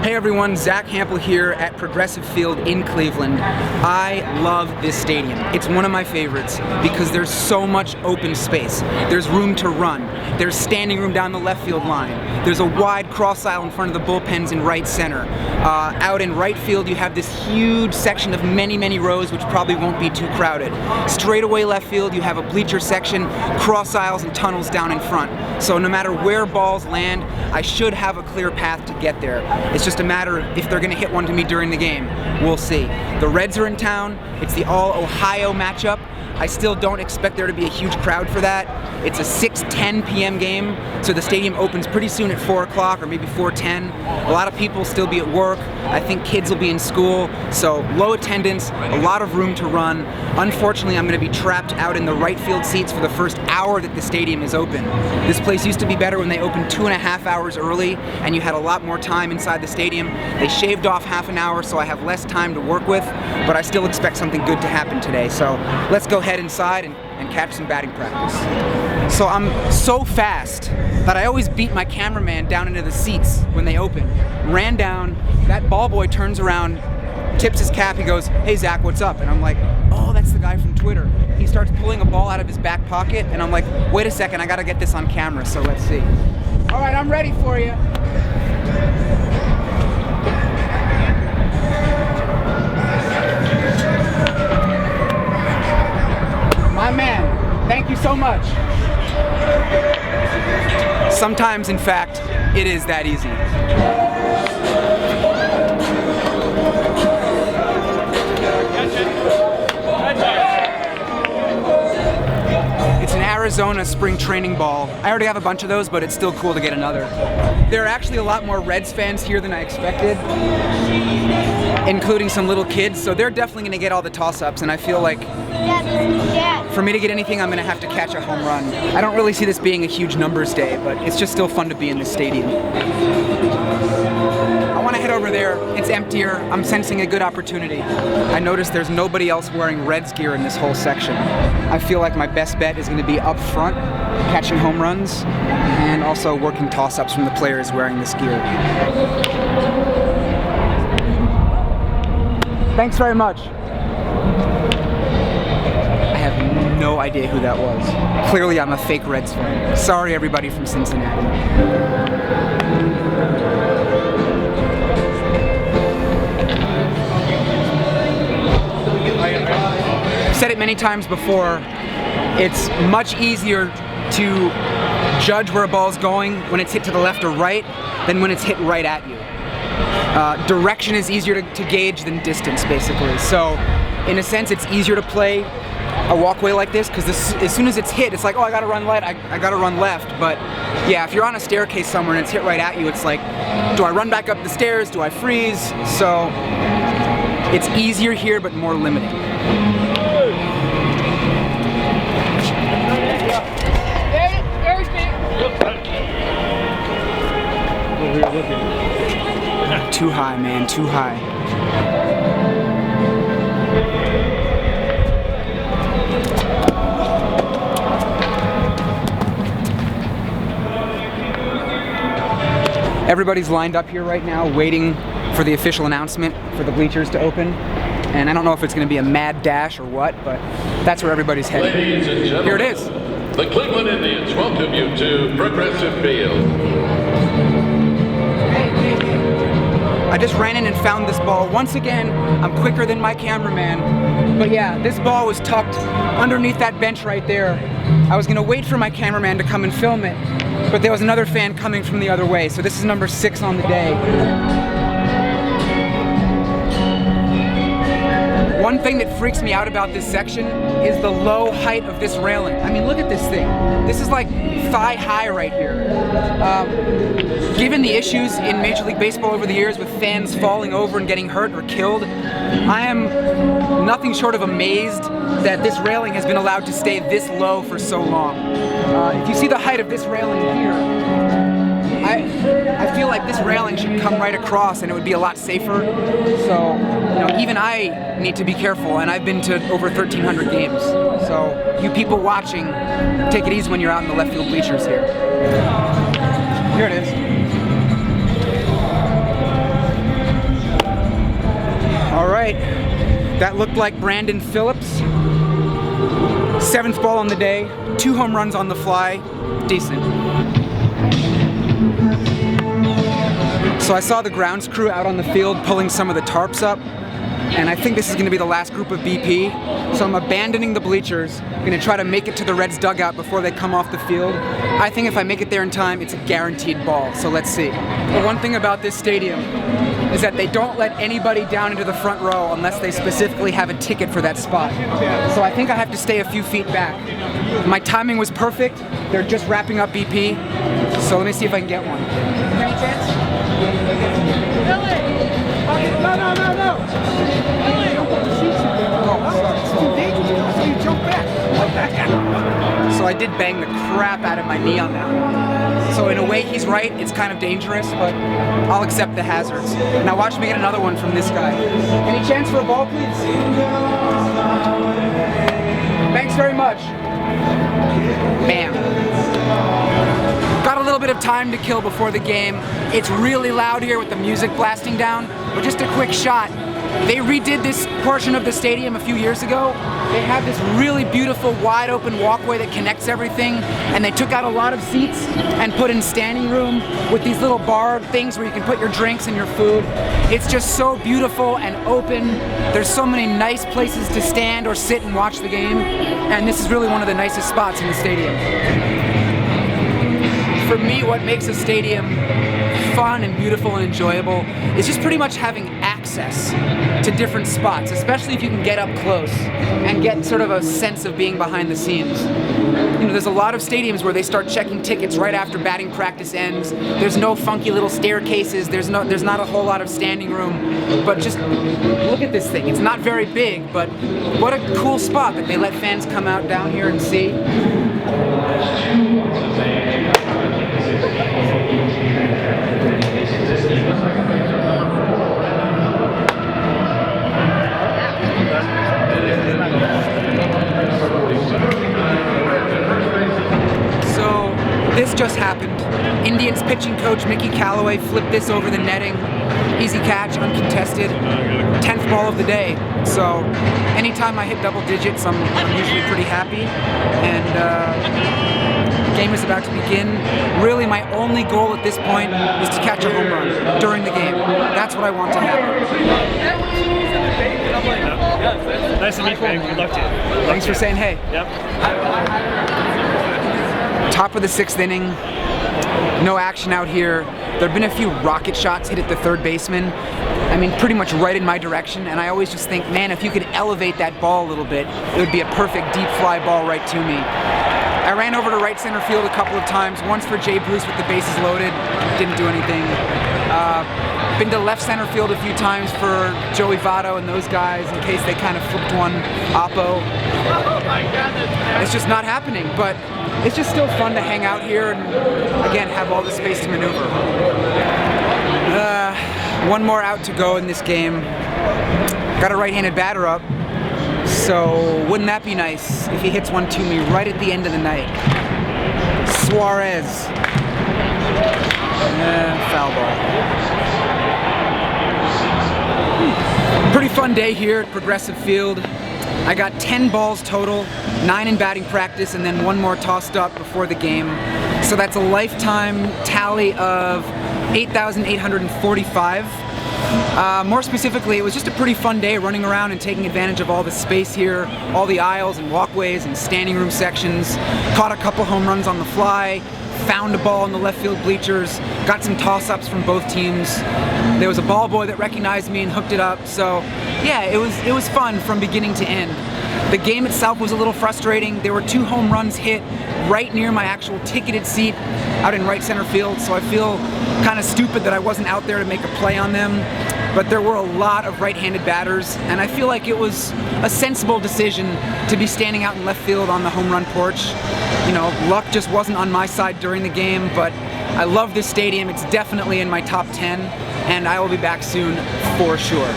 Hey everyone, Zack Hample here at Progressive Field in Cleveland. I love this stadium. It's one of my favorites because there's so much open space. There's room to run. There's standing room down the left field line. There's a wide cross aisle in front of the bullpens in right center. Out in right field you have this huge section of many rows which probably won't be too crowded. Straight away left field you have a bleacher section, cross aisles and tunnels down in front. So no matter where balls land, I should have a clear path to get there. It's just a matter of if they're going to hit one to me during the game. We'll see. The Reds are in town. It's the all-Ohio matchup. I still don't expect there to be a huge crowd for that. It's a 6:10 p.m. game, so the stadium opens pretty soon at 4 o'clock or maybe 4:10. A lot of people will still be at work. I think kids will be in school, so low attendance, a lot of room to run. Unfortunately, I'm going to be trapped out in the right field seats for the first hour that the stadium is open. This place used to be better when they opened 2.5 hours early and you had a lot more time inside the stadium. They shaved off half an hour, so I have less time to work with, but I still expect something good to happen today. So let's go head inside and catch some batting practice. So I'm so fast that I always beat my cameraman down into the seats when they open. Ran down, that ball boy turns around, tips his cap, he goes, "Hey Zach, what's up?" And I'm like, "Oh, that's the guy from Twitter." He starts pulling a ball out of his back pocket and I'm like, "Wait a second, I gotta get this on camera, so let's see." All right, I'm ready for you. My man, thank you so much. Sometimes, in fact, it is that easy. It's an Arizona spring training ball. I already have a bunch of those, but it's still cool to get another. There are actually a lot more Reds fans here than I expected, including some little kids, so they're definitely going to get all the toss-ups, and I feel like for me to get anything, I'm going to have to catch a home run. I don't really see this being a huge numbers day, but it's just still fun to be in this stadium. I want to head over there. It's emptier. I'm sensing a good opportunity. I noticed there's nobody else wearing Reds gear in this whole section. I feel like my best bet is going to be up front, catching home runs, and also working toss-ups from the players wearing this gear. Thanks very much. I have no idea who that was. Clearly I'm a fake Reds fan. Sorry everybody from Cincinnati. I've said it many times before, it's much easier to judge where a ball's going when it's hit to the left or right than when it's hit right at you. Direction is easier to gauge than distance, basically. So, in a sense, it's easier to play a walkway like this because as soon as it's hit, it's like, oh, I gotta run right, I gotta run left. But yeah, if you're on a staircase somewhere and it's hit right at you, it's like, do I run back up the stairs? Do I freeze? So, it's easier here, but more limiting. Too high, man, too high. Everybody's lined up here right now waiting for the official announcement for the bleachers to open. And I don't know if it's going to be a mad dash or what, but that's where everybody's headed. Ladies and gentlemen, here it is. The Cleveland Indians welcome you to Progressive Field. I just ran in and found this ball. Once again, I'm quicker than my cameraman. But yeah, this ball was tucked underneath that bench right there. I was gonna wait for my cameraman to come and film it, but there was another fan coming from the other way. So this is number 6 on the day. One thing that freaks me out about this section is the low height of this railing. I mean, look at this thing. This is like thigh high right here. Given the issues in Major League Baseball over the years with fans falling over and getting hurt or killed, I am nothing short of amazed that this railing has been allowed to stay this low for so long. If you see the height of this railing here, I feel like this railing should come right across and it would be a lot safer. So, you know, even I need to be careful, and I've been to over 1,300 games. So, you people watching, take it easy when you're out in the left field bleachers here. Here it is. That looked like Brandon Phillips. 7th ball on the day, 2 home runs on the fly, decent. So I saw the grounds crew out on the field pulling some of the tarps up, and I think this is going to be the last group of BP, so I'm abandoning the bleachers. I'm going to try to make it to the Reds dugout before they come off the field. I think if I make it there in time, it's a guaranteed ball, so let's see. The one thing about this stadium is that they don't let anybody down into the front row unless they specifically have a ticket for that spot. So I think I have to stay a few feet back. My timing was perfect. They're just wrapping up BP, so let me see if I can get one. Any chance? No. So I did bang the crap out of my knee on that one. So in a way he's right, it's kind of dangerous, but I'll accept the hazards. Now watch me get another one from this guy. Any chance for a ball, please? Thanks very much. Bam. Got a little bit of time to kill before the game. It's really loud here with the music blasting down, but just a quick shot. They redid this portion of the stadium a few years ago. They have this really beautiful wide open walkway that connects everything, and they took out a lot of seats and put in standing room with these little bar things where you can put your drinks and your food. It's just so beautiful and open. There's so many nice places to stand or sit and watch the game, and this is really one of the nicest spots in the stadium. For me, what makes a stadium fun and beautiful and enjoyable is just pretty much having access to different spots, especially if you can get up close and get sort of a sense of being behind the scenes. You know, there's a lot of stadiums where they start checking tickets right after batting practice ends. There's no funky little staircases, there's not a whole lot of standing room, but just look at this thing. It's not very big, but what a cool spot that they let fans come out down here and see. So this just happened. Indians pitching coach Mickey Callaway flipped this over the netting. Easy catch, uncontested. 10th ball of the day. So anytime I hit double digits, I'm usually pretty happy. And the game is about to begin. Really, my only goal at this point is to catch a home run during the game. That's what I want to happen. Nice to meet you, man. Good luck to you. Thanks for saying hey. Yep. Top of the 6th inning. No action out here. There have been a few rocket shots hit at the third baseman. I mean, pretty much right in my direction, and I always just think, man, if you could elevate that ball a little bit, it would be a perfect deep fly ball right to me. I ran over to right center field a couple of times, once for Jay Bruce with the bases loaded, didn't do anything. Been to left center field a few times for Joey Votto and those guys in case they kind of flipped one oppo. It's just not happening, but it's just still fun to hang out here and, again, have all the space to maneuver. One more out to go in this game. Got a right-handed batter up, so wouldn't that be nice if he hits one to me right at the end of the night? Suarez. Foul ball. Pretty fun day here at Progressive Field. I got 10 balls total, 9 in batting practice, and then 1 more tossed up before the game. So that's a lifetime tally of 8,845. More specifically, it was just a pretty fun day running around and taking advantage of all the space here, all the aisles and walkways and standing room sections. Caught a couple home runs on the fly, found a ball in the left field bleachers, got some toss-ups from both teams. There was a ball boy that recognized me and hooked it up, so yeah, it was fun from beginning to end. The game itself was a little frustrating. There were 2 home runs hit right near my actual ticketed seat out in right center field, so I feel kind of stupid that I wasn't out there to make a play on them. But there were a lot of right-handed batters, and I feel like it was a sensible decision to be standing out in left field on the home run porch. You know, luck just wasn't on my side during the game, but I love this stadium. It's definitely in my top 10, and I will be back soon for sure.